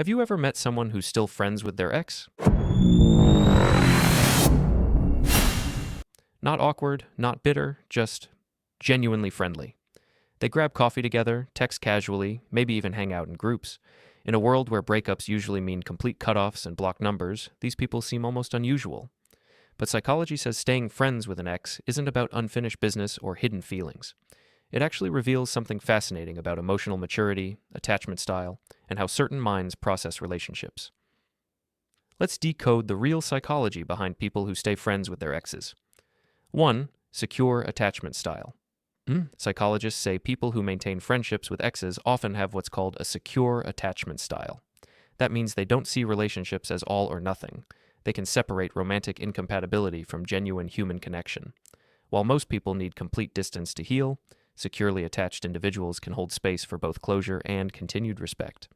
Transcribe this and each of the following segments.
Have you ever met someone who's still friends with their ex? Not awkward, not bitter, just genuinely friendly. They grab coffee together, text casually, maybe even hang out in groups. In a world where breakups usually mean complete cutoffs and blocked numbers, these people seem almost unusual. But psychology says staying friends with an ex isn't about unfinished business or hidden feelings. It actually reveals something fascinating about emotional maturity, attachment style, and how certain minds process relationships. Let's decode the real psychology behind people who stay friends with their exes. 1. Secure attachment style. Psychologists say people who maintain friendships with exes often have what's called a secure attachment style. That means they don't see relationships as all or nothing. They can separate romantic incompatibility from genuine human connection. While most people need complete distance to heal, securely attached individuals can hold space for both closure and continued respect.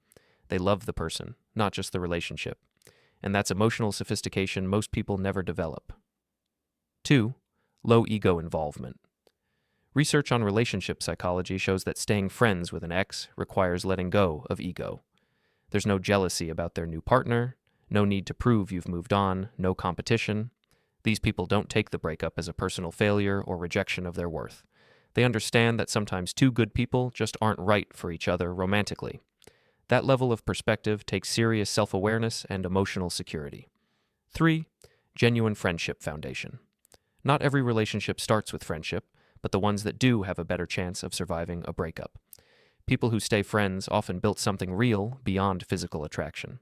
They love the person, not just the relationship. And that's emotional sophistication most people never develop. 2. Low ego involvement. Research on relationship psychology shows that staying friends with an ex requires letting go of ego. There's no jealousy about their new partner, no need to prove you've moved on, no competition. These people don't take the breakup as a personal failure or rejection of their worth. They understand that sometimes two good people just aren't right for each other romantically. That level of perspective takes serious self-awareness and emotional security. 3. Genuine friendship foundation. Not every relationship starts with friendship, but the ones that do have a better chance of surviving a breakup. People who stay friends often built something real beyond physical attraction.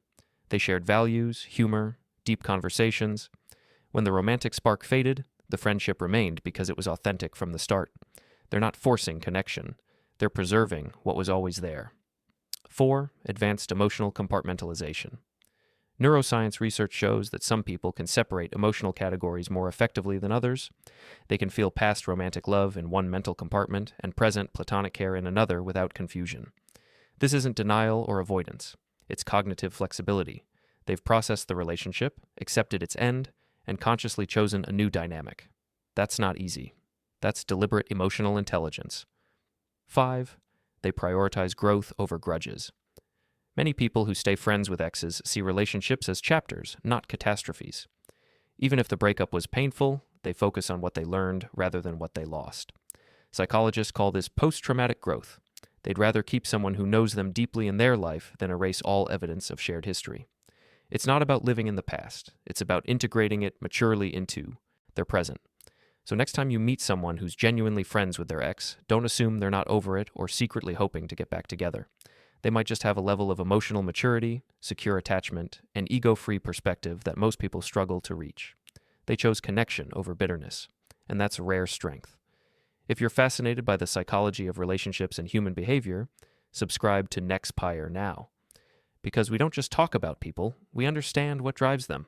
They shared values, humor, deep conversations. When the romantic spark faded, the friendship remained because it was authentic from the start. They're not forcing connection. They're preserving what was always there. 4. Advanced emotional compartmentalization. Neuroscience research shows that some people can separate emotional categories more effectively than others. They can feel past romantic love in one mental compartment and present platonic care in another without confusion. This isn't denial or avoidance. It's cognitive flexibility. They've processed the relationship, accepted its end, and consciously chosen a new dynamic. That's not easy. That's deliberate emotional intelligence. 5. They prioritize growth over grudges. Many people who stay friends with exes see relationships as chapters, not catastrophes. Even if the breakup was painful, they focus on what they learned rather than what they lost. Psychologists call this post-traumatic growth. They'd rather keep someone who knows them deeply in their life than erase all evidence of shared history. It's not about living in the past. It's about integrating it maturely into their present. So next time you meet someone who's genuinely friends with their ex, don't assume they're not over it or secretly hoping to get back together. They might just have a level of emotional maturity, secure attachment, and ego-free perspective that most people struggle to reach. They chose connection over bitterness, and that's a rare strength. If you're fascinated by the psychology of relationships and human behavior, subscribe to NEXPIRE now. Because we don't just talk about people, we understand what drives them.